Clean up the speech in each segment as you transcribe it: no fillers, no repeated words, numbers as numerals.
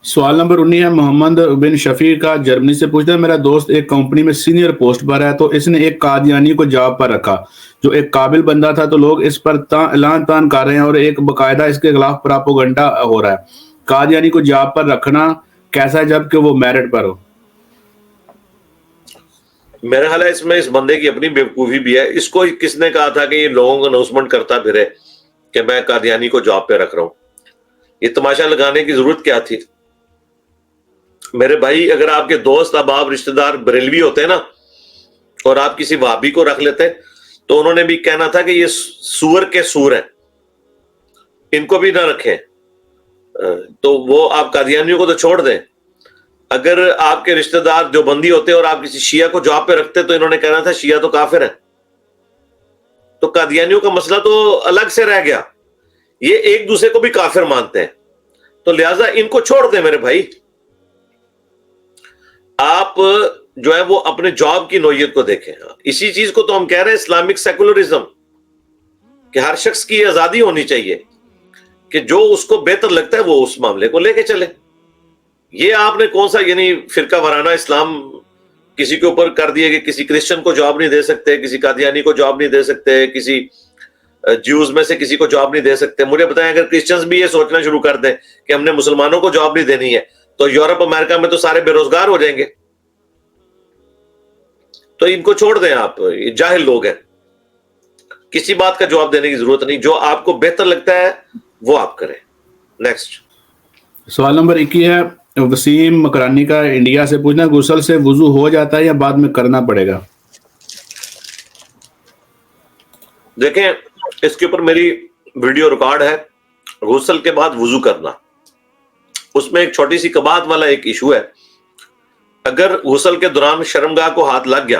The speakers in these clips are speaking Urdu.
سوال نمبر 19 ہے محمد بن شفیع کا، جرمنی سے پوچھتا ہے، میرا دوست ایک کمپنی میں سینئر پوسٹ پر ہے، تو اس نے ایک قادیانی کو جاب پر رکھا جو ایک قابل بندہ تھا، تو لوگ اس پر اعلان تان کر رہے ہیں اور ایک باقاعدہ اس کے خلاف پراپوگنڈا ہو رہا ہے۔ قادیانی کو جاب پر رکھنا کیسا ہے جبکہ وہ میرٹ پر ہو؟ میرا خیال ہے اس میں اس بندے کی اپنی بیوقوفی بھی ہے۔ اس کو کس نے کہا تھا کہ یہ لوگوں کو اناؤنسمنٹ کرتا پھرے کہ میں قادیانی کو جاب پہ رکھ رہا ہوں؟ یہ تماشا لگانے کی ضرورت کیا تھی؟ میرے بھائی، اگر آپ کے دوست احباب رشتہ دار بریلوی ہوتے ہیں نا، اور آپ کسی وہابی کو رکھ لیتے، تو انہوں نے بھی کہنا تھا کہ یہ سور کے سور ہیں، ان کو بھی نہ رکھیں۔ تو وہ آپ قادیانیوں کو تو چھوڑ دیں۔ اگر آپ کے رشتہ دار جو بندی ہوتے اور آپ کسی شیعہ کو جاب پہ رکھتے تو انہوں نے کہنا تھا شیعہ تو کافر ہیں۔ تو قادیانیوں کا مسئلہ تو الگ سے رہ گیا، یہ ایک دوسرے کو بھی کافر مانتے ہیں، تو لہٰذا ان کو چھوڑ دیں میرے بھائی۔ آپ جو ہے وہ اپنے جاب کی نوعیت کو دیکھیں۔ اسی چیز کو تو ہم کہہ رہے ہیں اسلامک سیکولرزم، کہ ہر شخص کی آزادی ہونی چاہیے کہ جو اس کو بہتر لگتا ہے وہ اس معاملے کو لے کے چلے۔ یہ آپ نے کون سا یعنی فرقہ وارانہ اسلام کسی کے اوپر کر دیا کہ کسی کرسچن کو جاب نہیں دے سکتے، کسی قادیانی کو جاب نہیں دے سکتے، کسی جیوز میں سے کسی کو جاب نہیں دے سکتے؟ مجھے بتائیں، اگر کرسچنز بھی یہ سوچنا شروع کر دیں کہ ہم نے مسلمانوں کو جاب نہیں دینی ہے، تو یورپ امریکہ میں تو سارے بے روزگار ہو جائیں گے۔ تو ان کو چھوڑ دیں، آپ یہ جاہل لوگ ہیں، کسی بات کا جواب دینے کی ضرورت نہیں، جو آپ کو بہتر لگتا ہے وہ آپ کریں۔ نیکسٹ سوال نمبر 21 ہے وسیم مکرانی کا، انڈیا سے پوچھنا ہے، غسل سے وضو ہو جاتا ہے یا بعد میں کرنا پڑے گا؟ دیکھیں، اس کے اوپر میری ویڈیو ریکارڈ ہے، غسل کے بعد وضو کرنا۔ اس میں ایک چھوٹی سی کباہت والا ایک ایشو ہے۔ اگر غسل کے دوران شرمگاہ کو ہاتھ لگ گیا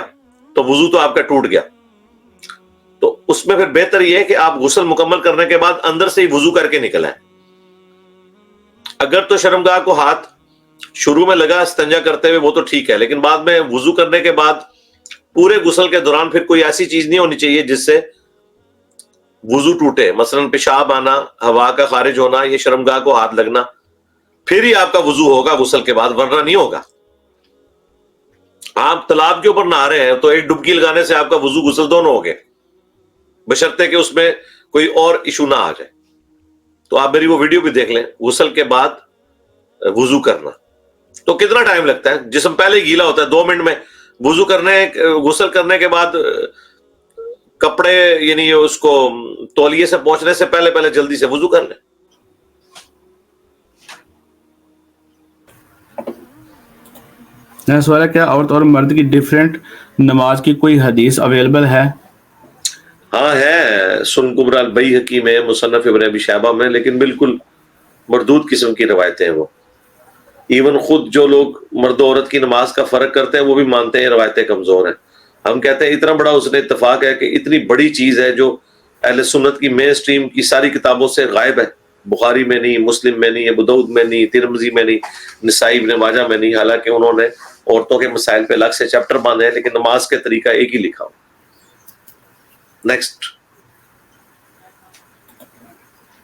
تو وضو تو آپ کا ٹوٹ گیا، تو اس میں پھر بہتر یہ ہے کہ آپ غسل مکمل کرنے کے بعد اندر سے ہی وضو کر کے نکل آئیں۔ اگر تو شرمگاہ کو ہاتھ شروع میں لگا استنجا کرتے ہوئے وہ تو ٹھیک ہے، لیکن بعد میں وضو کرنے کے بعد پورے غسل کے دوران پھر کوئی ایسی چیز نہیں ہونی چاہیے جس سے وضو ٹوٹے، مثلا پیشاب آنا، ہوا کا خارج ہونا، یہ شرمگاہ کو ہاتھ لگنا، پھر ہی آپ کا وضو ہوگا غسل کے بعد، ورنہ نہیں ہوگا۔ آپ تالاب کے اوپر نہا رہے ہیں تو ایک ڈبکی لگانے سے آپ کا وضو غسل دونوں ہو گئے، بشرطے کہ اس میں کوئی اور ایشو نہ آ جائے۔ تو آپ میری وہ ویڈیو بھی دیکھ لیں، غسل کے بعد وضو کرنا۔ تو کتنا ٹائم لگتا ہے؟ جسم پہلے گیلا ہوتا ہے، 2 منٹ میں غسل کرنے کے بعد کپڑے یعنی اس کو تولیے سے پہنچنے سے پہلے جلدی سے وضو کر لیں۔ سوال ہے، کیا عورت اور مرد کی ڈیفرنٹ نماز کی کوئی حدیث اویلیبل ہے؟ ہاں ہے، سنن کبریٰ البیہقی میں، مصنف ابن ابی شیبہ میں، لیکن بالکل مردود قسم کی روایتیں ہیں وہ۔ ایون خود جو لوگ مرد و عورت کی نماز کا فرق کرتے ہیں وہ بھی مانتے ہیں روایتیں کمزور ہیں۔ ہم کہتے ہیں اتنا بڑا اس نے اتفاق ہے کہ اتنی بڑی چیز ہے جو اہل سنت کی مین سٹریم کی ساری کتابوں سے غائب ہے، بخاری میں نہیں، مسلم میں نہیں، ابو داؤد میں نہیں، ترمذی میں نہیں، نسائی ابن ماجہ میں نہیں، حالانکہ انہوں نے عورتوں کے مسائل پہ الگ سے چیپٹر باندھے ہیں، لیکن نماز کے طریقہ ایک ہی لکھا ہو۔ نیکسٹ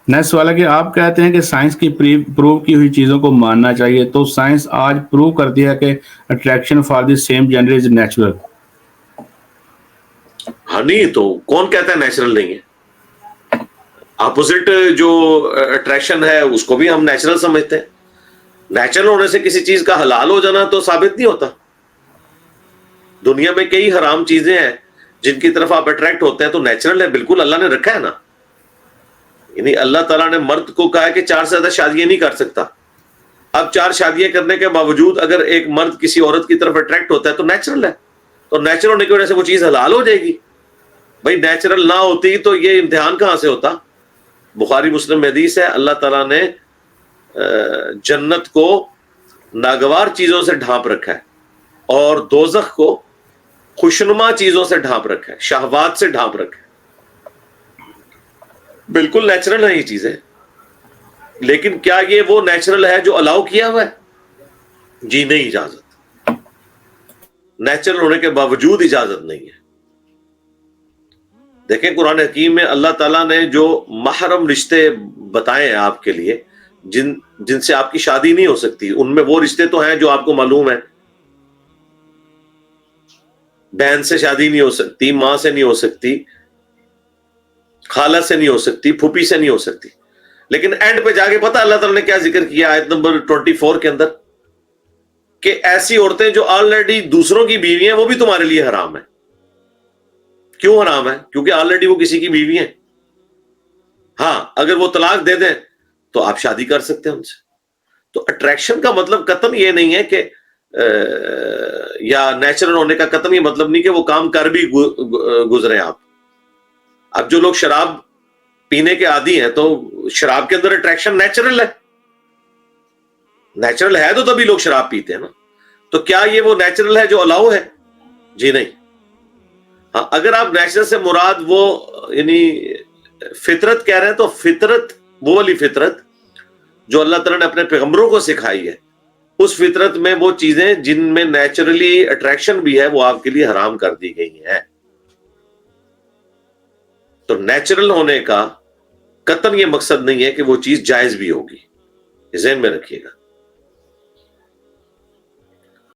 سوال ہے کہ آپ کہتے ہیں کہ سائنس کی پروو کی ہوئی چیزوں کو ماننا چاہیے، تو سائنس آج پروو کرتی ہے کہ attraction for the same gender is natural. ہاں، نہیں تو کون کہتا ہے نیچرل نہیں ہے؟ اپوزٹ جو اٹریکشن ہے اس کو بھی ہم نیچرل سمجھتے ہیں۔ نیچرل ہونے سے کسی چیز کا حلال ہو جانا تو ثابت نہیں ہوتا۔ دنیا میں کئی حرام چیزیں ہیں جن کی طرف آپ اٹریکٹ ہوتے ہیں، تو نیچرل ہے، بالکل اللہ نے رکھا ہے نا۔ یعنی اللہ تعالیٰ نے مرد کو کہا ہے کہ 4 سے زیادہ شادیاں نہیں کر سکتا۔ اب 4 شادیاں کرنے کے باوجود اگر ایک مرد کسی عورت کی طرف اٹریکٹ ہوتا ہے تو نیچرل ہے، تو نیچرل ہونے کی وجہ سے وہ چیز حلال ہو جائے گی۔ بھائی نیچرل نہ ہوتی تو یہ امتحان کہاں سے ہوتا؟ بخاری مسلم میں حدیث ہے، اللہ تعالیٰ نے جنت کو ناگوار چیزوں سے ڈھانپ رکھا ہے اور دوزخ کو خوشنما چیزوں سے ڈھانپ رکھا ہے، شہوات سے ڈھانپ رکھا ہے۔ بالکل نیچرل ہے یہ چیزیں، لیکن کیا یہ وہ نیچرل ہے جو الاؤ کیا ہوا ہے؟ جی نہیں، اجازت نیچرل ہونے کے باوجود اجازت نہیں ہے۔ دیکھیں قرآن حکیم میں اللہ تعالیٰ نے جو محرم رشتے بتائے ہیں آپ کے لیے، جن سے آپ کی شادی نہیں ہو سکتی، ان میں وہ رشتے تو ہیں جو آپ کو معلوم ہیں. بہن سے شادی نہیں ہو سکتی، ماں سے نہیں ہو سکتی، خالہ سے نہیں ہو سکتی، پھوپھی سے نہیں ہو سکتی. لیکن اینڈ پہ جا کے پتہ اللہ تعالیٰ نے کیا ذکر کیا آیت نمبر 24 کے اندر، کہ ایسی عورتیں جو آلریڈی دوسروں کی بیوی ہیں وہ بھی تمہارے لیے حرام ہے. کیوں حرام ہے؟ کیونکہ آلریڈی وہ کسی کی بیوی ہیں. ہاں اگر وہ طلاق دے دیں تو آپ شادی کر سکتے ہیں ان سے. تو اٹریکشن کا مطلب قطعاً یہ نہیں ہے کہ یا نیچرل ہونے کا قطعاً یہ مطلب نہیں کہ وہ کام کر بھی گزرے آپ. اب جو لوگ شراب پینے کے عادی ہیں تو شراب کے اندر اٹریکشن نیچرل ہے. نیچرل ہے تو تبھی لوگ شراب پیتے ہیں نا. تو کیا یہ وہ نیچرل ہے جو الاؤ ہے؟ جی نہیں. ہاں اگر آپ نیچرل سے مراد وہ یعنی فطرت کہہ رہے ہیں تو فطرت وہ والی فطرت جو اللہ تعالیٰ نے اپنے پیغمبروں کو سکھائی ہے، اس فطرت میں وہ چیزیں جن میں نیچرلی اٹریکشن بھی ہے وہ آپ کے لیے حرام کر دی گئی ہیں. تو نیچرل ہونے کا قطعاً یہ مقصد نہیں ہے کہ وہ چیز جائز بھی ہوگی. ذہن میں رکھیے گا.